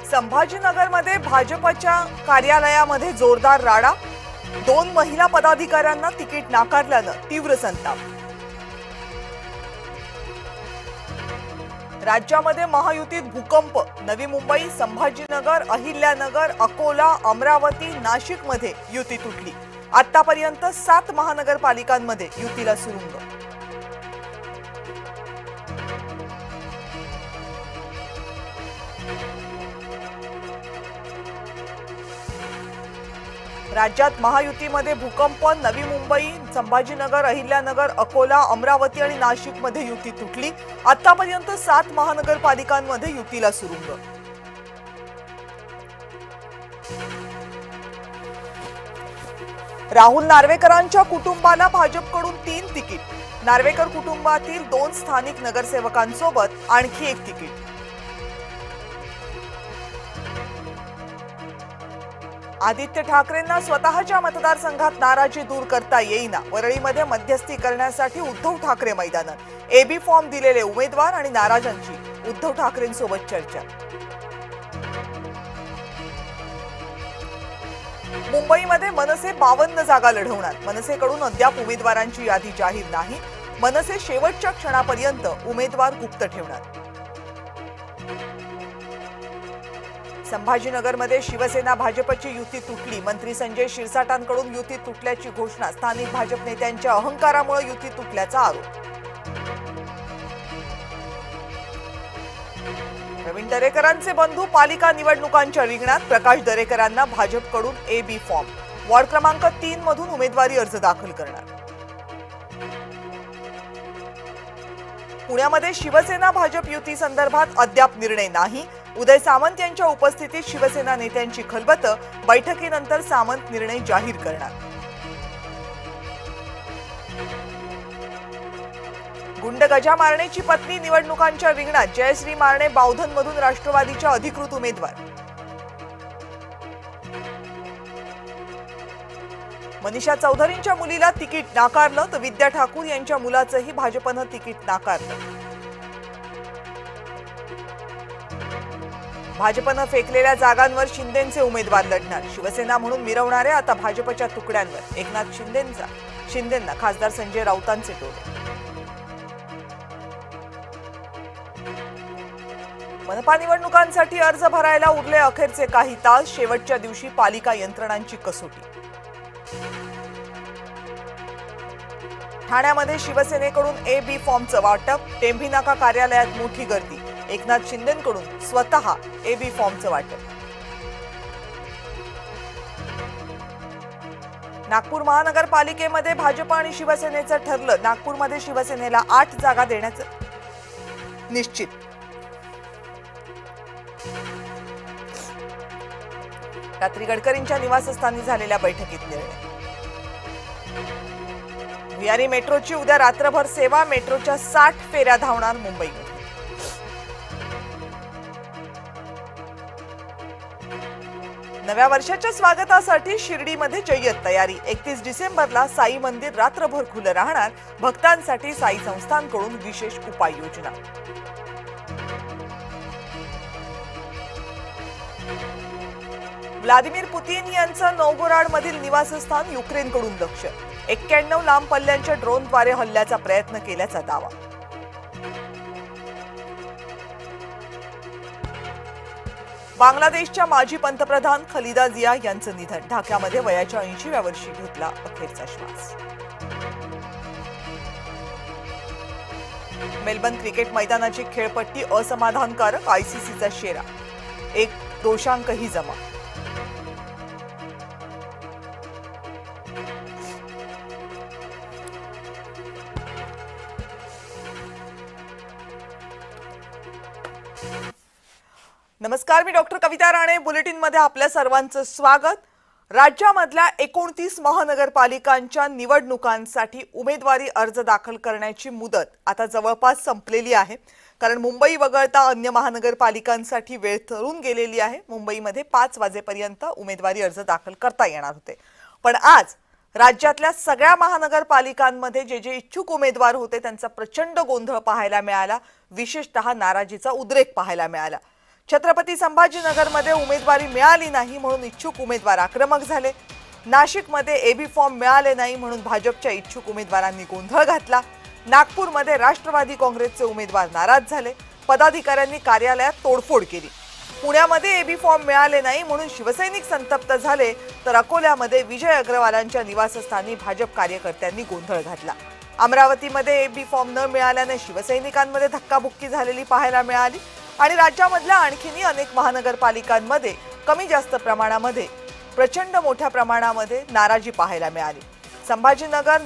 संभाजीनगरमध्ये भाजपच्या कार्यालयामध्ये जोरदार राडा। 2 महिला पदाधिकाऱ्यांना तिकीट नाकारल्यानं तीव्र संताप। राज्यामध्ये महायुतीत भूकंप। नवी मुंबई, संभाजीनगर, अहिल्यानगर, अकोला, अमरावती, नाशिकमध्ये युती तुटली। आतापर्यंत 7 महानगरपालिकांमध्ये युतीला सुरुंग। राज्यात महायुतीमध्ये भूकंप। नवी मुंबई, संभाजीनगर, अहिल्यानगर, अकोला, अमरावती आणि नाशिकमध्ये युती तुटली। आतापर्यंत 7 महानगरपालिकांमध्ये युतीला सुरुंग। राहुल नार्वेकरांच्या कुटुंबाला भाजपकडून 3 तिकीट। नार्वेकर कुटुंबातील 2 स्थानिक नगरसेवकांसोबत आणखी 1 तिकीट। आदित्य ठाकरेंना स्वतःच्या मतदारसंघात नाराजी दूर करता येईना। वरळीमध्ये मध्यस्थी करण्यासाठी उद्धव ठाकरे मैदानात। एबी फॉर्म दिलेले उमेदवार आणि नाराजांची उद्धव ठाकरेंसोबत चर्चा। मुंबईमध्ये मनसे 52 जागा लढवणार। मनसेकडून अद्याप उमेदवारांची यादी जाहीर नाही। मनसे शेवटच्या क्षणापर्यंत उमेदवार गुप्त ठेवणार। संभाजीनगरमध्ये शिवसेना भाजपची युती तुटली। मंत्री संजय शिरसाटांकडून युती तुटल्याची घोषणा। स्थानिक भाजप नेत्यांच्या अहंकारामुळे युती तुटल्याचा आरोप। प्रवीण दरेकरांचे बंधू पालिका निवडणुकांच्या रिंगणात। प्रकाश दरेकरांना भाजपकडून एबी फॉर्म। वॉर्ड क्रमांक 3 मधून उमेदवारी अर्ज दाखल करणार। पुण्यामध्ये शिवसेना भाजप युती संदर्भात अद्याप निर्णय नाही। उदय सामंत यांच्या उपस्थितीत शिवसेना नेत्यांची खलबत। बैठकीनंतर सामंत निर्णय जाहीर करणार। गुंड गजा मारणेची पत्नी निवडणुकांच्या रिंगणात। जयश्री मारणे बावधनमधून राष्ट्रवादीच्या अधिकृत उमेदवार। मनीषा चौधरींच्या मुलीला तिकीट नाकारलं तर विद्या ठाकूर यांच्या मुलाचंही भाजपनं तिकीट नाकारलं। भाजपनं फेकलेल्या जागांवर शिंदेंचे उमेदवार लढणार। शिवसेना म्हणून मिरवणाऱ्या आता भाजपच्या तुकड्यांवर। एकनाथ शिंदेंना खासदार संजय राऊतांचे टोले। मनपा निवडणुकांसाठी अर्ज भरायला उरले अखेरचे काही तास। शेवटच्या दिवशी पालिका यंत्रणांची कसोटी। ठाण्यामध्ये शिवसेनेकडून एबी फॉर्मचं वाटप। टेंभी नाका कार्यालयात मोठी गर्दी। एकनाथ शिंदेंकडून स्वतः एबी फॉर्मचं वाटप। नागपूर महानगरपालिकेमध्ये भाजप आणि शिवसेनेचं ठरलं। नागपूरमध्ये शिवसेनेला 8 जागा देण्याचं निश्चित। रात्री गडकरींच्या निवासस्थानी झालेल्या बैठकीत निर्णय। भुयारी मेट्रोची उद्या रात्रभर सेवा। मेट्रोच्या 60 फेऱ्या धावणार मुंबईमध्ये। नव्या वर्षाच्या स्वागतासाठी शिर्डीमध्ये जय्यत तयारी। 31 डिसेंबरला साई मंदिर रात्रभर खुलं राहणार। भक्तांसाठी साई संस्थांकडून विशेष उपाययोजना। व्लादिमीर पुतिन यांचं नोव्गोराडमधील निवासस्थान युक्रेनकडून लक्ष्य। 91 लांब पल्ल्याच्या ड्रोनद्वारे हल्ल्याचा प्रयत्न केल्याचा दावा। बांगलादेशच्या माजी पंतप्रधान खलिदा जिया यांचं निधन। ढाक्यामध्ये वयाच्या 80व्या वर्षी घेतला अखेरचा श्वास। मेलबर्न क्रिकेट मैदानाची खेळपट्टी असमाधानकारक। आयसीसीचा शेरा। 1 दोषांकही जमा। नमस्कार, मी डॉक्टर कविता राणे। बुलेटिनमध्ये आपल्या सर्वांचं स्वागत। राज्यामधल्या 29 महानगरपालिकांच्या निवडणुकांसाठी उमेदवारी अर्ज दाखल करण्याची मुदत आता जवळपास संपलेली आहे। कारण मुंबई वगळता अन्य महानगरपालिकांसाठी वेळ ठरून गेलेली आहे। मुंबईमध्ये 5 वाजेपर्यंत उमेदवारी अर्ज दाखल करता येणार होते। पण आज राज्यातल्या सगळ्या महानगरपालिकांमध्ये जे इच्छुक उमेदवार होते त्यांचा प्रचंड गोंधळ पाहायला मिळाला। विशेषतः नाराजीचा उद्रेक पाहायला मिळाला। छत्रपती संभाजीनगरमध्ये उमेदवारी मिळाली नाही म्हणून इच्छुक उमेदवार आक्रमक झाले. नाशिकमध्ये एबी फॉर्म मिळाले नाही म्हणून भाजपच्या इच्छुक उमेदवारांनी गोंधळ घातला. नागपूरमध्ये राष्ट्रवादी काँग्रेसचे उमेदवार नाराज झाले. पदाधिकाऱ्यांनी कार्यालयात तोडफोड केली. पुण्यामध्ये एबी फॉर्म मिळाले नाही म्हणून शिवसैनिक संतप्त झाले, तर अकोल्यामध्ये विजय अग्रवालांच्या निवासस्थानी भाजप कार्यकर्त्यांनी गोंधळ घातला. अमरावतीमध्ये एबी फॉर्म न मिळाल्याने शिवसैनिकांमध्ये धक्काबुक्की झालेली पाहायला मिळाली आणि राज्यामधल्या आणखीनही अनेक महानगरपालिकांमध्ये कमी जास्त प्रमाणामध्ये प्रचंड मोठ्या प्रमाणामध्ये नाराजी पाहायला मिळाली. संभाजीनगर